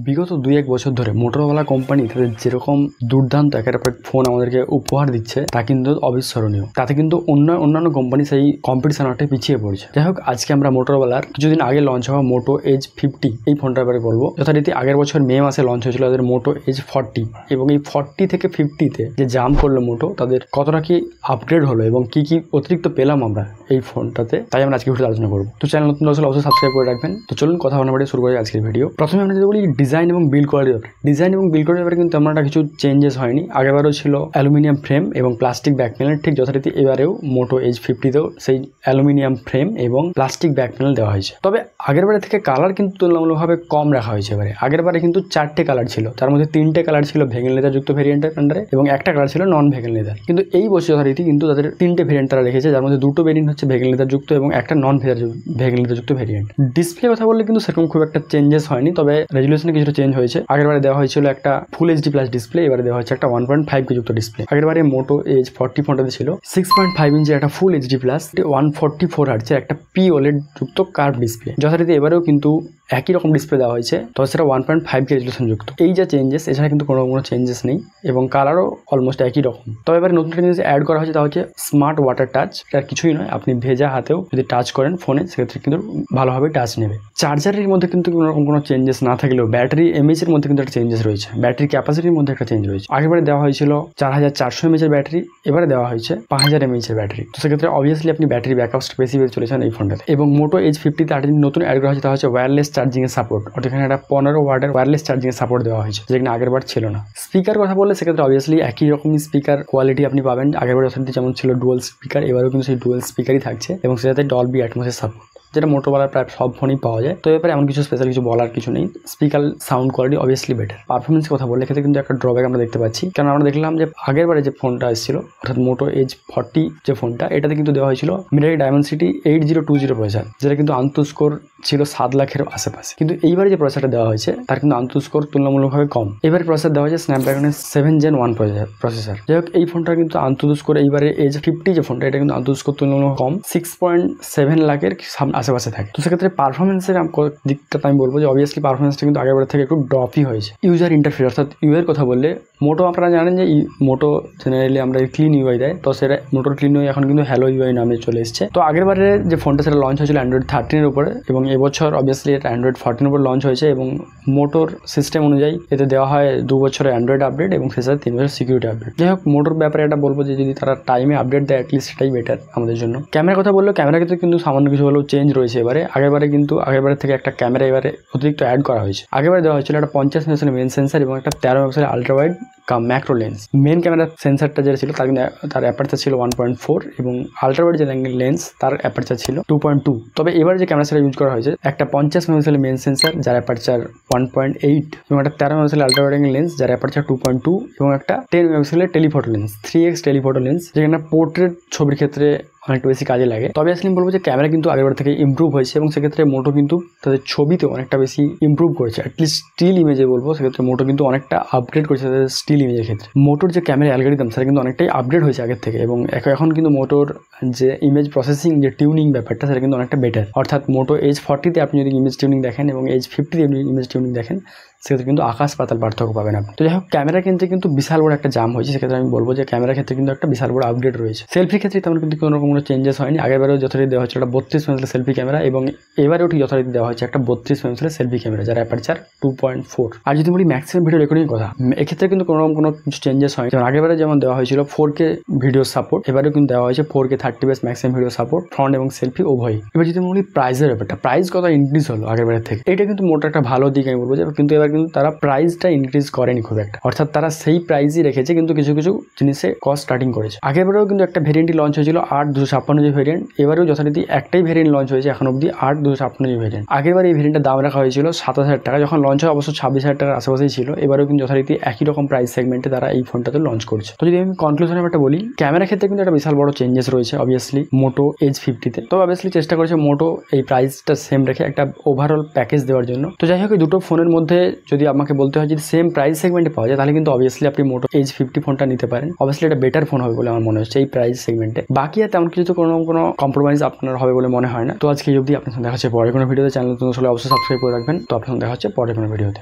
বিগত 2-1 বছর ধরে মোটরোলা কোম্পানি তাদের যেরকম দুর্দান্ত একের পর ফোন আমাদেরকে উপহার দিচ্ছে তা কিন্তু অবিস্মরণীয়। তাতে কিন্তু অন্যান্য কোম্পানি সেই কম্পিটিশন অনেকটাই পিছিয়ে পড়ছে। যাই হোক, আজকে আমরা মোটরোলার কিছুদিন আগে লঞ্চ হওয়া মোটো এজ 50 এই ফোনটার ব্যাপারে বলবো। যথারীতি আগের বছর মে মাসে লঞ্চ হয়েছিল তাদের মোটো এজ 40, এবং এই 40 থেকে 50-তে যে জাম্প করলো মোটো, তাদের কতটা কি আপগ্রেড হলো এবং কি কি অতিরিক্ত পেলাম আমরা এই ফোনটাতে, তাই আমরা আজকে ভিডিওতে আলোচনা করবো। তো চ্যানেল নতুন আসলে অবশ্যই সাবস্ক্রাইব করে রাখবেন। তো চলুন কথা বলা শুরু করি আজকের ভিডিও। প্রথমে আমরা যদি বলি ডিজাইন এবং বিল্ড কোয়ালিটির ব্যাপারে। ডিজাইন এবং বিল্ড কোয়ালিটির ব্যাপারে কিন্তু তেমন একটা কিছু চেঞ্জেস হয়নি। আগেবারও ছিল অ্যালুমিনিয়াম ফ্রেম এবং প্লাস্টিক ব্যাক প্যানেল, ঠিক যথারীতি এবারেও মোটো এজ 50তেও সেই অ্যালুমিনিয়াম ফ্রেম এবং প্লাস্টিক ব্যাক প্যানেল দেওয়া হয়েছে। তবে আগেরবারে থেকে কালার কিন্তু তুলনামূলকভাবে কম রাখা হয়েছে। এবারে আগেরবারে কিন্তু 4টে কালার ছিল, তার মধ্যে 3টে কালার ছিল ভেগেল লেদার যুক্ত ভেরিয়েন্টের আন্ডারে এবং একটা কালার ছিল নন ভেগেল লেদার। কিন্তু এই বছর যথারীতি কিন্তু তাদের 3টে ভেরিয়েন্ট তারা রেখেছে, যার মধ্যে 2টো ভেরিয়েন্ট হচ্ছে ভেগেল লেদার যুক্ত এবং একটা নন ভেগেল লেদার যুক্ত ভেরিয়েন্ট। ডিসপ্লে কথা বললে কিন্তু সেরকম খুব একটা চেঞ্জেস হয়নি, তবে রেজুলেশনে কিছুটা চেঞ্জ হয়েছে। আগেরবারে দেওয়া হয়েছিল একটা ফুল এইচডি প্লাস ডিসপ্লে, এবারে দেওয়া হচ্ছে একটা 1.5K যুক্ত ডিসপ্লে। আগেরবারে মোটো এজ 40 ফোনটাতে ছিল 6.5 ইঞ্চি একটা ফুল এইচডি প্লাস 144 হার্টজের একটা POLED যুক্ত কার্ভ ডিসপ্লে। যথারীতি এবারেও কিন্তু একই রকম ডিসপ্লে দেওয়া হয়েছে, তবে সেটা 1.5K রেজুলেশন যুক্ত। এই যা চেঞ্জেস, এছাড়া কিন্তু কোনো চেঞ্জেস নেই এবং কালারও অলমোস্ট একই রকম। তবে এবারে নতুন একটা জিনিস অ্যাড করা হয়েছে, তা হচ্ছে স্মার্ট ওয়াটার টাচ। এটা কিছুই নয়, আপনি ভেজা হাতেও যদি টাচ করেন ফোনে, সেক্ষেত্রে কিন্তু ভালোভাবে টাচ নেবে। চার্জারের মধ্যে কিন্তু কোনোরকম কোনো চেঞ্জেস না থাকলেও ব্যাটারি এমএইচ এর মধ্যে কিন্তু একটা চেঞ্জেস রয়েছে। ব্যাটারি ক্যাপাসিটির মধ্যে একটা চেঞ্জ রয়েছে। আগেবারে দেওয়া হয়েছিল 4400 mAh এর ব্যাটারি, এবারে দেওয়া হয়েছে 5000 mAh এর ব্যাটারি। তো সেক্ষেত্রে অবভিয়াসলি আপনি ব্যাটারি ব্যাকআপটা বেশি পেয়ে চলেছেন এই ফোনটাতে। এবং মোটো এজ 50তে আরেকটি নতুন অ্যাড করা হয়েছে, তা হচ্ছে ওয়্যারলেস চার্জিং এর সাপোর্ট। এখানে একটা 15 ওয়াটের ওয়্যারলেস চার্জিং এর সাপোর্ট দেওয়া হয়েছে, যেখানে আগেরবার ছিল না। স্পিকার কথা বললে সেক্ষেত্রে অবভিয়াসলি একই রকমই স্পিকার কোয়ালিটি আপনি পাবেন। আগেরবার যথারীতি যেমন ছিল ডুয়াল স্পিকার, এবারেও কিন্তু সেই ডুয়াল স্পিকারই থাকছে এবং সেটাতে ডলবি অ্যাটমসের সাপোর্ট, যেটা মোটোরোলার প্রায় সব ফোনেই পাওয়া যায়। তো এ ব্যাপারে এমন কিছু স্পেশাল কিছু বলার কিছু নেই। Speaker sound quality obviously better. Performance কথা বললে ক্ষেত্রে কিন্তু একটা ড্রব্যাক আমরা দেখতে পাচ্ছি, কারণ আমরা দেখলাম যে আগেরবারে যে ফোনটা এসেছিল অর্থাৎ মোটো এজ 40 যে ফোনটা, এটাতে কিন্তু দেওয়া হয়েছিল মিডরাই ডায়মেনসিটি 8020 প্রসেসর, যেটা কিন্তু আন্তঃস্কোর ছিল 7 লাখের আশেপাশে। কিন্তু এইবারে যে প্রসেসরটা দেওয়া হয়েছে তার কিন্তু আন্তঃস্কোর তুলনামূলকভাবে কম। এবারে প্রসেসর দেওয়া হয়েছে স্ন্যাপড্রাগনের 7 Gen 1 প্রসেসর। যাই হোক, এই ফোনটা কিন্তু আন্তঃস্কোর এইবারে এজ 50 যে ফোনটা, এটা কিন্তু আন্তঃস্কোর তুলনামূলক কম, 6.7 লাখের আশেপাশে থাকে। তো সেক্ষেত্রে পারফরমেন্সের দিকটা আমি বলবো যে অবভিয়াসলি পারফরমেন্সটা কিন্তু আগেরবার থেকে একটু ড্রপই হয়েছে। ইউজার ইন্টারফেস অর্থাৎ ইউআই কথা বললে মোটো, আপনারা জানেন যে মোটো জেনারেলি আমরা ক্লিন ইউআই দেয়, তো সেটা মোটোর ক্লিন ইউআই এখন কিন্তু হ্যালো ইউআই নামে চলে এসেছে। তো আগেরবারে যে ফোনটা সেটা লঞ্চ হয়েছিল অ্যান্ড্রয়েড 13 এর উপরে, এবং এবছর অবভিয়াসলি এটা অ্যান্ড্রয়েড 14 এর উপর লঞ্চ হয়েছে। এবং মোটোর সিস্টেম অনুযায়ী এতে দেওয়া হয় 2 বছরের অ্যান্ড্রয়েড আপডেট এবং সে সাথে 3 বছর সিকিউরিটি আপডেট। যাই হোক, মোটোর ব্যাপারে এটা বলবো যে যদি তারা টাইমে আপডেট দেয় অ্যাটলিস্ট সেটাই বেটার আমাদের জন্য। ক্যামেরার কথা বললেও ক্যামেরা ক্ষেত্রে কিন্তু সামান্য কিছু হলেও চেঞ্জ রয়েছে এবারে। আগেরবারে থেকে একটা ক্যামেরা এবারে অতিরিক্ত অ্যাড করা হয়েছে। আগেবারে দেওয়া হয়েছিল একটা 50 মেগাপিক্সেলের মেন সেন্সার এবং একটা 13 মেগাপিক্সেলের ultra wide macro lens. Main ক্যামেরার সেন্সারটা যেটা ছিল তার অ্যাপারচার ছিল 1.4 এবং আলট্রা ওয়াইড যে লেন্স তার অ্যাপারচার ছিল 2.2। তবে এবার যে ক্যামেরা সেটা ইউজ করা হয়েছে একটা 50 মেগাপিক্সেলের মেন সেন্সার যার অ্যাপারচার 1.8 এবং একটা 13 মেগাপিক্সেলের আলট্রা ওয়াইড লেন্স যার অ্যাপারচার 2.2 এবং একটা 10 মেগাপিক্সেলের telephoto lens 3x telephoto lens, যেখানে পোর্ট্রেট ছবির ক্ষেত্রে অনেকটা বেশি কাজে লাগে। তবে আসলে বলবো যে ক্যামেরা কিন্তু আগেরবার থেকে ইমপ্রুভ হয়েছে এবং সেক্ষেত্রে মোটো কিন্তু তাদের ছবিতে অনেকটা বেশি ইমপ্রুভ করেছে। অ্যাটলিস্ট স্টিল ইমেজে বলবো সেক্ষেত্রে মোটো কিন্তু অনেকটা আপগ্রেড করেছে তাদের স্টিল ইমেজের ক্ষেত্রে। মোটোর যে ক্যামেরা অ্যালগরিদম সেটা কিন্তু অনেকটাই আপগ্রেড হয়েছে আগের থেকে, এবং এখন কিন্তু মোটোর যে ইমেজ প্রসেসিং যে টিউনিং ব্যাপারটা সেটা কিন্তু অনেকটা বেটার। অর্থাৎ মোটো এজ 40তে আপনি যদি ইমেজ টিউনিং দেখেন এবং এজ 50তে আপনি ইমেজ টিউনিং দেখেন, সেক্ষেত্রে কিন্তু আকাশ পাতাল পার্থক্য পাবেন আপনি। তো যাই হোক, ক্যামেরা কিন্তু বিশাল বড় একটা জাম হয়েছে। সেক্ষেত্রে আমি বলবো যে ক্যামেরার ক্ষেত্রে কিন্তু একটা বিশাল বড় আপগ্রেড রয়েছে। সেলফির ক্ষেত্রে তেমন কিন্তু কোনো রকম চেঞ্জেস হয়নি। আগেরবারেও যথারীতি দেওয়া হচ্ছে একটা 32 মেগাপিক্সেলের সেলফি ক্যামেরা এবং এবারেও ঠিক যথারীতি দেওয়া হচ্ছে একটা 32 মেগাপিক্সেলের সেলফি ক্যামেরা যার অ্যাপারচার 2.4। আর যদি বলি ম্যাক্সিমাম ভিডিও রেকর্ডিং কথা, এক্ষেত্রে কিন্তু কোনো কিছু চেঞ্জেস হয়নি। যেমন আগেবারে যেমন দেওয়া হয়েছিল 4K ভিডিও সাপোর্ট, এবারেও কিন্তু দেওয়া হয়েছে 4K 30 maximum video support, front এবং সেলফি উভয়। এবার যদি বলি প্রাইসের ব্যাপারটা, প্রাইস কত ইনক্রিজ হলো আগেরবারের থেকে, এটা কিন্তু মোটা একটা ভালো দিক আমি বলবো। কিন্তু এবার কিন্তু তারা প্রাইসটা ইনক্রিজ করেনি খুব একটা, অর্থাৎ তারা সেই প্রাইসই রেখেছে কিন্তু কিছু কিছু জিনিসে কস্ট স্টার্টিং করেছে। আগেরবারেও কিন্তু একটা ভেরিয়েন্টই লঞ্চ হয়েছিল 8256 যে ভেরিয়েন্ট, এবারেও যথারীতি একটাই ভেরিয়েন্ট লঞ্চ হয়েছে এখন অব্দি 8256 যে ভেরিয়েন্ট। আগেরবার এই ভেরিয়েন্টের দাম রাখা হয়েছিল 27,000 টাকা, যখন লঞ্চ হয় অবশ্য 26,000 টাকার আশেপাশেই ছিল। এবারেও কিন্তু যথারীতি একই রকম প্রাইস সেগমেন্টে তারা এই ফোনটাতে লঞ্চ করছে। তো যদি আমি কনক্লুশনের ব্যাপারটা বলি, ক্যামেরা ক্ষেত্রে কিন্তু একটা বিশাল বড় চেঞ্জেস রয়েছে অবভিয়াসলি মোটো এজ 50তে। তো অবভিয়াসলি চেষ্টা করেছে মোটো এই প্রাইসটা সেম রেখে একটা ওভারঅল প্যাকেজ দেওয়ার জন্য। তো যাই হোক, এই দুটো ফোনের মধ্যে যদি আমাকে বলতে হয় যদি সেম প্রাইস সেগমেন্টে পাওয়া যায় তাহলে কিন্তু অবভিয়াসলি আপনি মোটো এজ 50 ফোনটা নিতে পারেন। অবভিয়াসলি এটা বেটার ফোন হবে বলে আমার মনে হচ্ছে এই প্রাইস সেগমেন্টে। বাকি আর তেমন কিছু তো কোনো কম্প্রোমাইজ আপনার হবে বলে মনে হয় না। তো আজকে এই অবধি, আপনার সঙ্গে দেখা হচ্ছে পরে কোনো ভিডিওতে। চ্যানেল নতুন হলে অবশ্যই সাবস্ক্রাইব করে রাখবেন। তো আপনার সঙ্গে দেখা হচ্ছে পরে কোনো ভিডিওতে।